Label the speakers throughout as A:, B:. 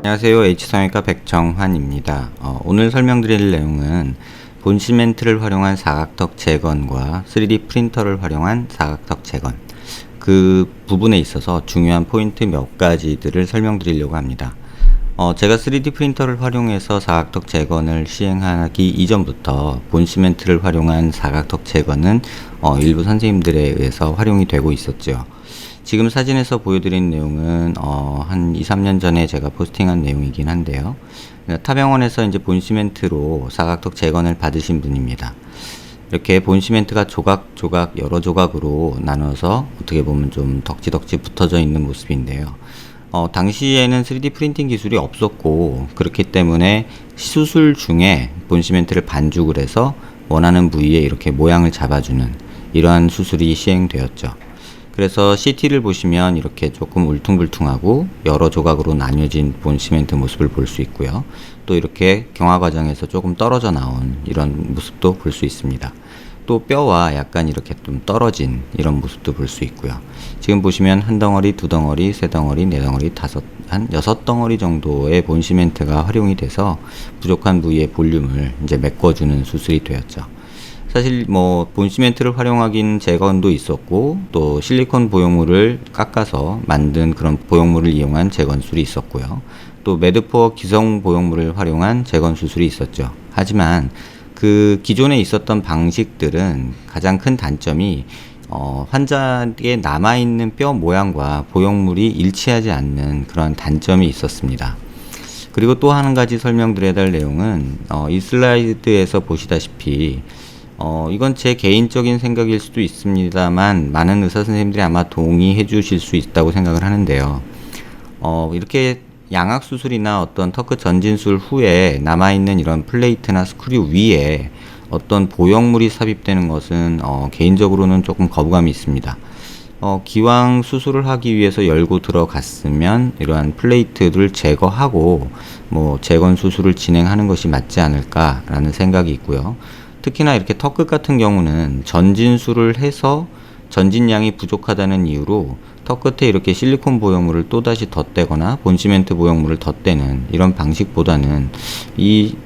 A: 안녕하세요. H성형외과 백정환입니다. 오늘 설명드릴 내용은 본시멘트를 활용한 사각턱 재건과 3D 프린터를 활용한 사각턱 재건, 그 부분에 있어서 중요한 포인트 몇 가지들을 설명드리려고 합니다. 제가 3D 프린터를 활용해서 사각턱 재건을 시행하기 이전부터 본시멘트를 활용한 사각턱 재건은 일부 선생님들에 의해서 활용이 되고 있었죠. 지금 사진에서 보여드린 내용은 한 2-3년 전에 제가 포스팅한 내용이긴 한데요. 타병원에서 이제 본시멘트로 사각턱 재건을 받으신 분입니다. 이렇게 본시멘트가 조각조각 여러 조각으로 나눠서 어떻게 보면 좀 덕지덕지 붙어져 있는 모습인데요. 당시에는 3D 프린팅 기술이 없었고, 그렇기 때문에 수술 중에 본시멘트를 반죽을 해서 원하는 부위에 이렇게 모양을 잡아주는 이러한 수술이 시행되었죠. 그래서 CT를 보시면 이렇게 조금 울퉁불퉁하고 여러 조각으로 나뉘어진 본시멘트 모습을 볼 수 있고요. 또 이렇게 경화 과정에서 조금 떨어져 나온 이런 모습도 볼 수 있습니다. 또 뼈와 약간 이렇게 좀 떨어진 이런 모습도 볼 수 있고요. 지금 보시면 한 덩어리, 두 덩어리, 세 덩어리, 네 덩어리, 한 6덩어리 정도의 본시멘트가 활용이 돼서 부족한 부위의 볼륨을 이제 메꿔주는 수술이 되었죠. 사실 본시멘트를 활용하긴 재건도 있었고, 또 실리콘 보형물을 깎아서 만든 그런 보형물을 이용한 재건술이 있었고요. 또 매드포어 기성 보형물을 활용한 재건 수술이 있었죠. 하지만 그 기존에 있었던 방식들은 가장 큰 단점이 환자에게 남아있는 뼈 모양과 보형물이 일치하지 않는 그런 단점이 있었습니다. 그리고 또 한 가지 설명드려야 될 내용은 이 슬라이드에서 보시다시피 이건 제 개인적인 생각일 수도 있습니다만 많은 의사 선생님들이 아마 동의해 주실 수 있다고 생각을 하는데요. 이렇게 양악수술이나 어떤 터크 전진술 후에 남아있는 이런 플레이트나 스크류 위에 어떤 보형물이 삽입되는 것은 개인적으로는 조금 거부감이 있습니다. 기왕 수술을 하기 위해서 열고 들어갔으면 이러한 플레이트를 제거하고 재건 수술을 진행하는 것이 맞지 않을까라는 생각이 있고요. 특히나 이렇게 턱끝 같은 경우는 전진술을 해서 전진량이 부족하다는 이유로 턱끝에 이렇게 실리콘 보형물을 또다시 덧대거나 본시멘트 보형물을 덧대는 이런 방식보다는 이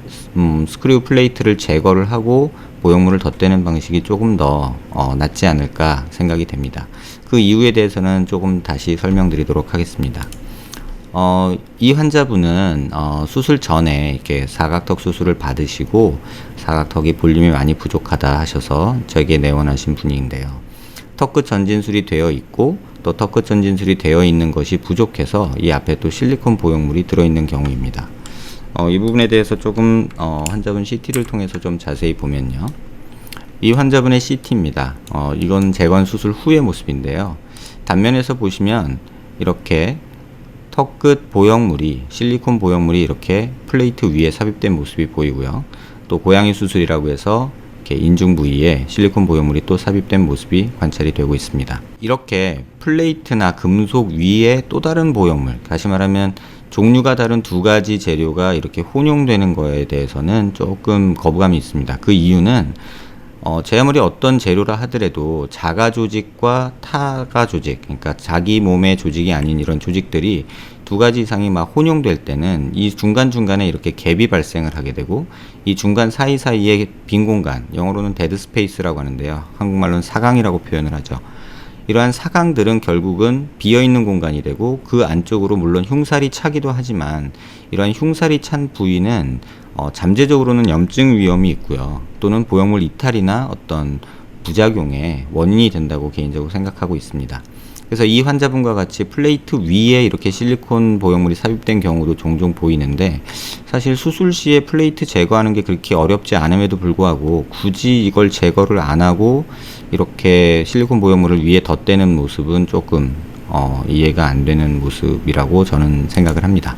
A: 스크류 플레이트를 제거를 하고 보형물을 덧대는 방식이 조금 더 낫지 않을까 생각이 됩니다. 그 이유에 대해서는 조금 다시 설명드리도록 하겠습니다. 이 환자분은 수술 전에 이렇게 사각턱 수술을 받으시고 사각턱이 볼륨이 많이 부족하다 하셔서 저에게 내원하신 분인데요. 턱끝 전진술이 되어 있고 또 턱끝 전진술이 되어 있는 것이 부족해서 이 앞에 또 실리콘 보형물이 들어있는 경우입니다. 이 부분에 대해서 조금 환자분 CT를 통해서 좀 자세히 보면요. 이 환자분의 CT입니다. 이건 재건 수술 후의 모습인데요. 단면에서 보시면 이렇게 턱끝 보형물이 실리콘 보형물이 이렇게 플레이트 위에 삽입된 모습이 보이고요. 또 고양이 수술이라고 해서 이렇게 인중 부위에 실리콘 보형물이 또 삽입된 모습이 관찰이 되고 있습니다. 이렇게 플레이트나 금속 위에 또 다른 보형물, 다시 말하면 종류가 다른 두 가지 재료가 이렇게 혼용되는 거에 대해서는 조금 거부감이 있습니다. 그 이유는 제 아무리 어떤 재료라 하더라도 자가 조직과 타가 조직, 그러니까 자기 몸의 조직이 아닌 이런 조직들이 두 가지 이상이 막 혼용될 때는 이 중간중간에 이렇게 갭이 발생을 하게 되고, 이 중간 사이사이에 빈 공간, 영어로는 데드 스페이스라고 하는데요. 한국말로는 사강이라고 표현을 하죠. 이러한 사강들은 결국은 비어있는 공간이 되고, 그 안쪽으로 물론 흉살이 차기도 하지만 이러한 흉살이 찬 부위는 잠재적으로는 염증 위험이 있고요. 또는 보형물 이탈이나 어떤 부작용의 원인이 된다고 개인적으로 생각하고 있습니다. 그래서 이 환자분과 같이 플레이트 위에 이렇게 실리콘 보형물이 삽입된 경우도 종종 보이는데, 사실 수술 시에 플레이트 제거하는 게 그렇게 어렵지 않음에도 불구하고 굳이 이걸 제거를 안 하고 이렇게 실리콘 보형물을 위에 덧대는 모습은 조금 이해가 안 되는 모습이라고 저는 생각을 합니다.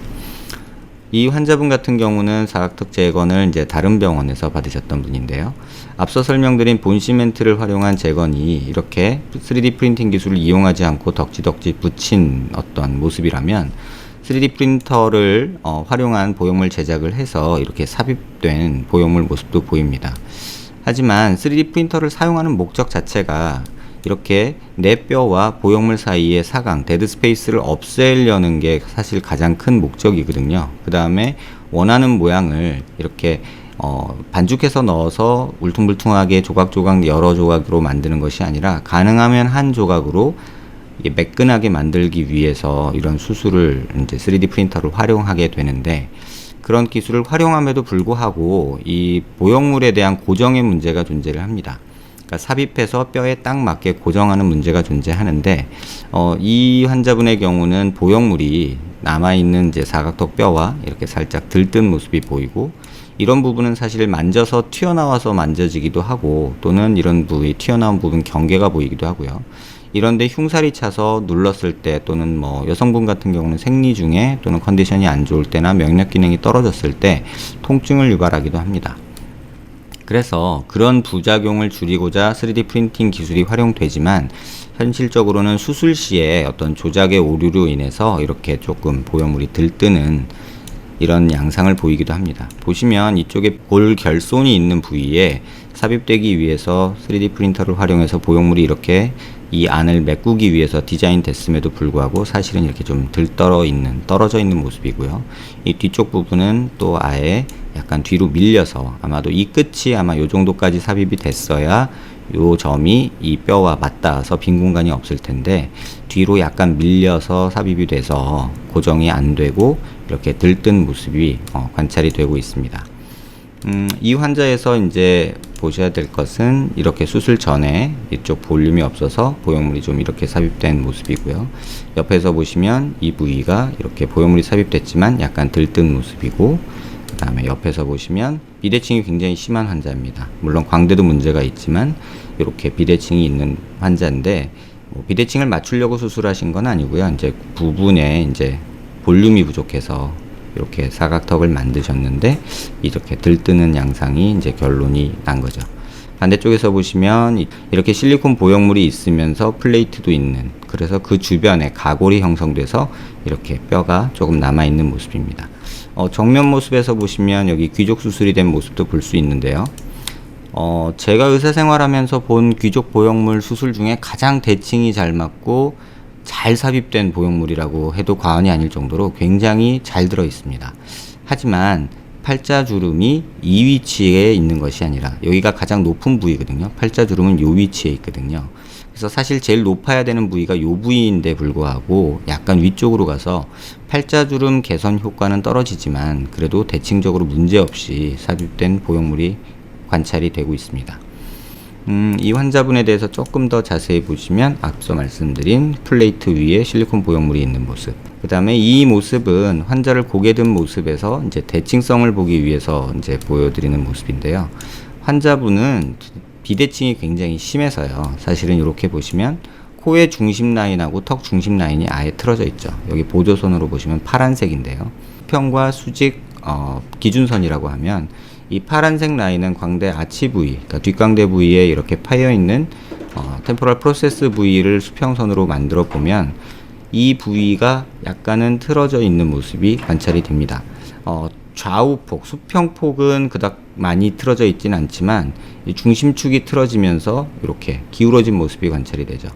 A: 이 환자분 같은 경우는 사각턱 재건을 이제 다른 병원에서 받으셨던 분인데요. 앞서 설명드린 본시멘트를 활용한 재건이 이렇게 3D 프린팅 기술을 이용하지 않고 덕지덕지 붙인 어떤 모습이라면, 3D 프린터를 활용한 보형물 제작을 해서 이렇게 삽입된 보형물 모습도 보입니다. 하지만 3D 프린터를 사용하는 목적 자체가 이렇게 내 뼈와 보형물 사이의 사강, 데드 스페이스를 없애려는 게 사실 가장 큰 목적이거든요. 그 다음에 원하는 모양을 이렇게 반죽해서 넣어서 울퉁불퉁하게 조각조각 여러 조각으로 만드는 것이 아니라 가능하면 한 조각으로 매끈하게 만들기 위해서 이런 수술을 이제 3D 프린터를 활용하게 되는데, 그런 기술을 활용함에도 불구하고 이 보형물에 대한 고정의 문제가 존재를 합니다. 그러니까 삽입해서 뼈에 딱 맞게 고정하는 문제가 존재하는데, 이 환자분의 경우는 보형물이 남아있는 이제 사각턱 뼈와 이렇게 살짝 들뜬 모습이 보이고, 이런 부분은 사실 만져서 튀어나와서 만져지기도 하고, 또는 이런 부위 튀어나온 부분 경계가 보이기도 하고요. 이런데 흉살이 차서 눌렀을 때, 또는 뭐 여성분 같은 경우는 생리 중에 또는 컨디션이 안 좋을 때나 면역 기능이 떨어졌을 때 통증을 유발하기도 합니다. 그래서 그런 부작용을 줄이고자 3D 프린팅 기술이 활용되지만, 현실적으로는 수술 시에 어떤 조작의 오류로 인해서 이렇게 조금 보형물이 들뜨는 이런 양상을 보이기도 합니다. 보시면 이쪽에 볼 결손이 있는 부위에 삽입되기 위해서 3D 프린터를 활용해서 보형물이 이렇게 이 안을 메꾸기 위해서 디자인 됐음에도 불구하고 사실은 이렇게 좀 떨어져 있는 모습이고요. 이 뒤쪽 부분은 또 아예 약간 뒤로 밀려서, 아마도 이 끝이 아마 요 정도까지 삽입이 됐어야 요 점이 이 뼈와 맞닿아서 빈 공간이 없을 텐데, 뒤로 약간 밀려서 삽입이 돼서 고정이 안 되고 이렇게 들뜬 모습이 관찰이 되고 있습니다. 이 환자에서 이제 보셔야 될 것은, 이렇게 수술 전에 이쪽 볼륨이 없어서 보형물이 좀 이렇게 삽입된 모습이고요. 옆에서 보시면 이 부위가 이렇게 보형물이 삽입됐지만 약간 들뜬 모습이고, 그 다음에 옆에서 보시면 비대칭이 굉장히 심한 환자입니다. 물론 광대도 문제가 있지만 이렇게 비대칭이 있는 환자인데, 비대칭을 맞추려고 수술하신 건 아니고요. 이제 부분에 이제 볼륨이 부족해서 이렇게 사각턱을 만드셨는데, 이렇게 들뜨는 양상이 이제 결론이 난 거죠. 반대쪽에서 보시면 이렇게 실리콘 보형물이 있으면서 플레이트도 있는, 그래서 그 주변에 가골이 형성돼서 이렇게 뼈가 조금 남아 있는 모습입니다. 정면 모습에서 보시면 여기 귀족 수술이 된 모습도 볼 수 있는데요. 제가 의사 생활하면서 본 귀족 보형물 수술 중에 가장 대칭이 잘 맞고 잘 삽입된 보형물이라고 해도 과언이 아닐 정도로 굉장히 잘 들어 있습니다. 하지만 팔자주름이 이 위치에 있는 것이 아니라, 여기가 가장 높은 부위거든요. 팔자주름은 이 위치에 있거든요. 그래서 사실 제일 높아야 되는 부위가 이 부위인데 불구하고 약간 위쪽으로 가서 팔자주름 개선 효과는 떨어지지만 그래도 대칭적으로 문제없이 삽입된 보형물이 관찰이 되고 있습니다. 이 환자분에 대해서 조금 더 자세히 보시면 앞서 말씀드린 플레이트 위에 실리콘 보형물이 있는 모습, 그 다음에 이 모습은 환자를 고개 든 모습에서 이제 대칭성을 보기 위해서 이제 보여드리는 모습인데요. 환자분은 비대칭이 굉장히 심해서요. 사실은 이렇게 보시면 코의 중심 라인하고 턱 중심 라인이 아예 틀어져 있죠. 여기 보조선으로 보시면 파란색인데요. 수평과 수직 기준선이라고 하면, 이 파란색 라인은 광대 아치 부위, 그러니까 뒷광대 부위에 이렇게 파여 있는 템포럴 프로세스 부위를 수평선으로 만들어 보면 이 부위가 약간은 틀어져 있는 모습이 관찰이 됩니다. 좌우폭, 수평폭은 그닥 많이 틀어져 있진 않지만 이 중심축이 틀어지면서 이렇게 기울어진 모습이 관찰이 되죠.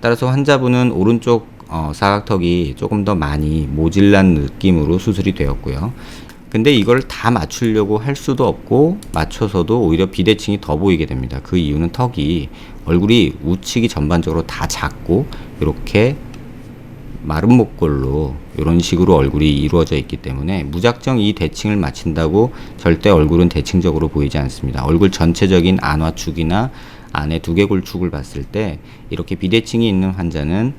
A: 따라서 환자분은 오른쪽 사각턱이 조금 더 많이 모질란 느낌으로 수술이 되었고요. 근데 이걸 다 맞추려고 할 수도 없고, 맞춰서도 오히려 비대칭이 더 보이게 됩니다. 그 이유는 턱이, 얼굴이 우측이 전반적으로 다 작고 이렇게 마른 목골로 이런 식으로 얼굴이 이루어져 있기 때문에 무작정 이 대칭을 맞춘다고 절대 얼굴은 대칭적으로 보이지 않습니다. 얼굴 전체적인 안와축이나 안의 두개골축을 봤을 때 이렇게 비대칭이 있는 환자는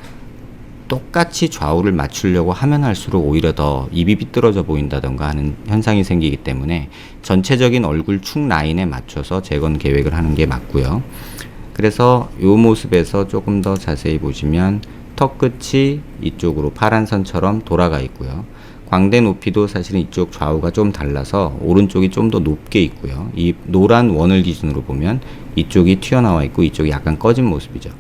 A: 똑같이 좌우를 맞추려고 하면 할수록 오히려 더 입이 삐뚤어져 보인다던가 하는 현상이 생기기 때문에 전체적인 얼굴 축 라인에 맞춰서 재건 계획을 하는 게 맞고요. 그래서 이 모습에서 조금 더 자세히 보시면 턱 끝이 이쪽으로 파란 선처럼 돌아가 있고요. 광대 높이도 사실은 이쪽 좌우가 좀 달라서 오른쪽이 좀 더 높게 있고요. 이 노란 원을 기준으로 보면 이쪽이 튀어나와 있고 이쪽이 약간 꺼진 모습이죠.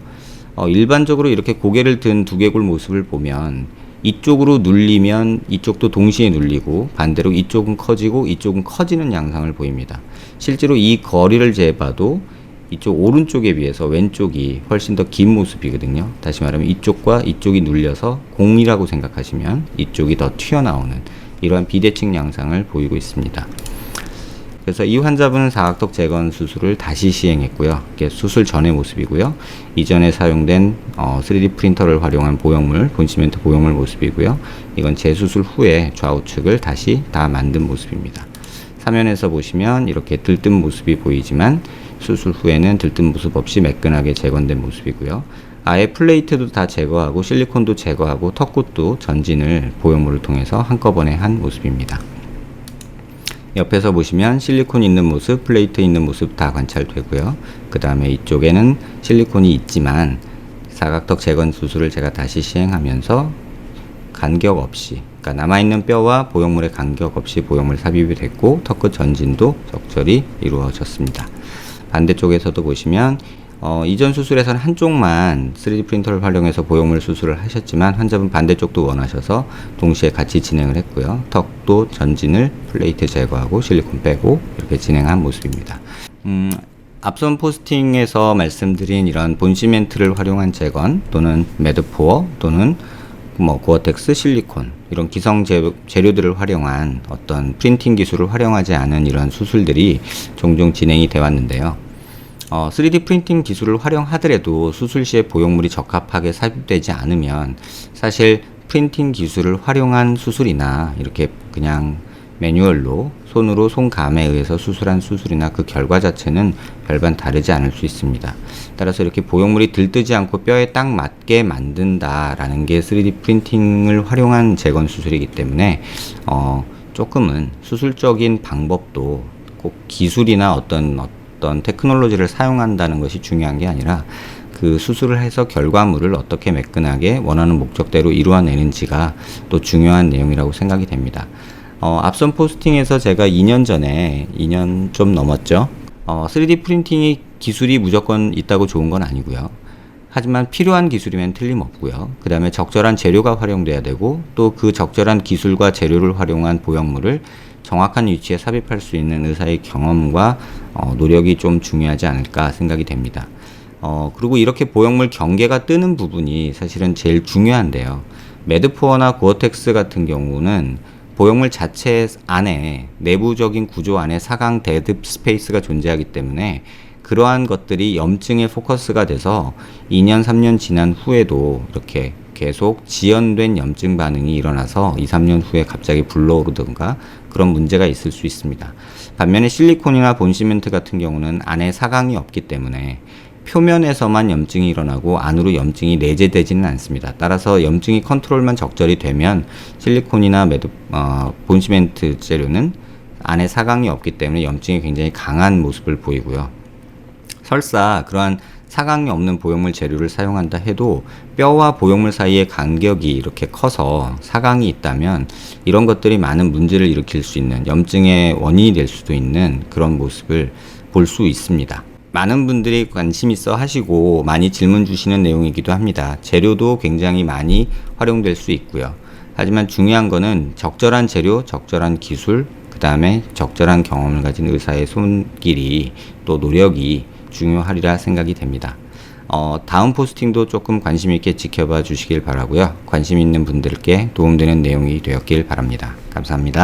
A: 일반적으로 이렇게 고개를 든 두개골 모습을 보면 이쪽으로 눌리면 이쪽도 동시에 눌리고, 반대로 이쪽은 커지고 이쪽은 커지는 양상을 보입니다. 실제로 이 거리를 재봐도 이쪽 오른쪽에 비해서 왼쪽이 훨씬 더 긴 모습이거든요. 다시 말하면 이쪽과 이쪽이 눌려서 공이라고 생각하시면 이쪽이 더 튀어나오는 이러한 비대칭 양상을 보이고 있습니다. 그래서 이 환자분은 사각턱 재건 수술을 다시 시행했고요. 이게 수술 전의 모습이고요. 이전에 사용된 3D 프린터를 활용한 보형물, 본시멘트 보형물 모습이고요. 이건 재수술 후에 좌우측을 다시 다 만든 모습입니다. 사면에서 보시면 이렇게 들뜬 모습이 보이지만 수술 후에는 들뜬 모습 없이 매끈하게 재건된 모습이고요. 아예 플레이트도 다 제거하고 실리콘도 제거하고 턱굿도 전진을 보형물을 통해서 한꺼번에 한 모습입니다. 옆에서 보시면 실리콘 있는 모습, 플레이트 있는 모습 다 관찰되고요. 그 다음에 이쪽에는 실리콘이 있지만 사각턱 재건 수술을 제가 다시 시행하면서 간격 없이, 그러니까 남아있는 뼈와 보형물의 간격 없이 보형물 삽입이 됐고 턱끝 전진도 적절히 이루어졌습니다. 반대쪽에서도 보시면 이전 수술에서는 한쪽만 3D 프린터를 활용해서 보형물 수술을 하셨지만 환자분 반대쪽도 원하셔서 동시에 같이 진행을 했고요. 턱도 전진을 플레이트 제거하고 실리콘 빼고 이렇게 진행한 모습입니다. 앞선 포스팅에서 말씀드린 이런 본시멘트를 활용한 재건 또는 매드포어 또는 고어텍스, 실리콘 이런 기성 재료들을 활용한 어떤 프린팅 기술을 활용하지 않은 이런 수술들이 종종 진행이 되어 왔는데요. 3D 프린팅 기술을 활용하더라도 수술 시에 보형물이 적합하게 삽입되지 않으면 사실 프린팅 기술을 활용한 수술이나 이렇게 그냥 매뉴얼로 손으로 손감에 의해서 수술한 수술이나 그 결과 자체는 별반 다르지 않을 수 있습니다. 따라서 이렇게 보형물이 들뜨지 않고 뼈에 딱 맞게 만든다라는 게 3D 프린팅을 활용한 재건 수술이기 때문에 조금은 수술적인 방법도 꼭 기술이나 어떤 테크놀로지를 사용한다는 것이 중요한 게 아니라 그 수술을 해서 결과물을 어떻게 매끈하게 원하는 목적대로 이루어내는지가 또 중요한 내용이라고 생각이 됩니다. 앞선 포스팅에서 제가 2년 전에 2년 좀 넘었죠. 3D 프린팅이 기술이 무조건 있다고 좋은 건 아니고요. 하지만 필요한 기술이면 틀림없고요. 그 다음에 적절한 재료가 활용돼야 되고 또 그 적절한 기술과 재료를 활용한 보형물을 정확한 위치에 삽입할 수 있는 의사의 경험과 노력이 좀 중요하지 않을까 생각이 됩니다. 그리고 이렇게 보형물 경계가 뜨는 부분이 사실은 제일 중요한데요. 매드포어나 고어텍스 같은 경우는 보형물 자체 안에 내부적인 구조 안에 사각 데드 스페이스가 존재하기 때문에 그러한 것들이 염증의 포커스가 돼서 2년, 3년 지난 후에도 이렇게 계속 지연된 염증 반응이 일어나서 2, 3년 후에 갑자기 불러오르든가 그런 문제가 있을 수 있습니다. 반면에 실리콘이나 본시멘트 같은 경우는 안에 사각이 없기 때문에 표면에서만 염증이 일어나고 안으로 염증이 내재되지는 않습니다. 따라서 염증이 컨트롤만 적절히 되면 실리콘이나 본시멘트 재료는 안에 사각이 없기 때문에 염증이 굉장히 강한 모습을 보이고요. 설사 그러한 사각이 없는 보형물 재료를 사용한다 해도 뼈와 보형물 사이의 간격이 이렇게 커서 사각이 있다면 이런 것들이 많은 문제를 일으킬 수 있는 염증의 원인이 될 수도 있는 그런 모습을 볼 수 있습니다. 많은 분들이 관심 있어 하시고 많이 질문 주시는 내용이기도 합니다. 재료도 굉장히 많이 활용될 수 있고요. 하지만 중요한 거는 적절한 재료, 적절한 기술, 그 다음에 적절한 경험을 가진 의사의 손길이 또 노력이 중요하리라 생각이 됩니다. 다음 포스팅도 조금 관심 있게 지켜봐 주시길 바라고요. 관심 있는 분들께 도움되는 내용이 되었길 바랍니다. 감사합니다.